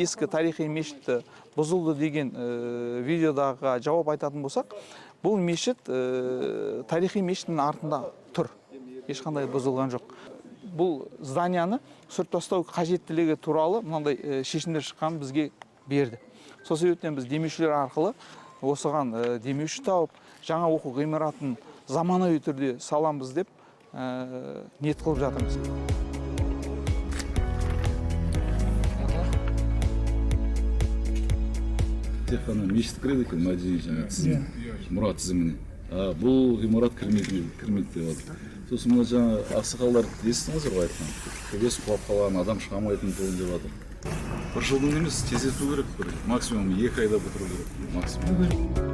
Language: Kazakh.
ескі тарихи мешітті бұзылды деген видеодағы жауап айтатын болсақ, бұл мешіт тарихи мешіттің артында тұр. Ешқандай бұзылған жоқ. Бұл зданияны сүріп тастау қажеттілігі туралы мынандай шешімдер шыққан бізге берді. Сол себептен біз демеушілер арқылы осыған демеуші тауып, жаңа оқу ғимаратын заманауи түрде саламыз деп ниет қылып жатырмыз. Тек қана мешіт кіреді екен, мәдени жаңа тізім, мұра тізіміне. Бұл ғимарат кірмейді деп отыр. Сосын мұны жаңа ақсақалдар естіңіздер ғой айтқан. Төбесі құлап қалған, адам шыға алмайтын жол деп жатыр. Бір жылдың емес, тездету керек, максимум 2 айда бітіру керек, максимум.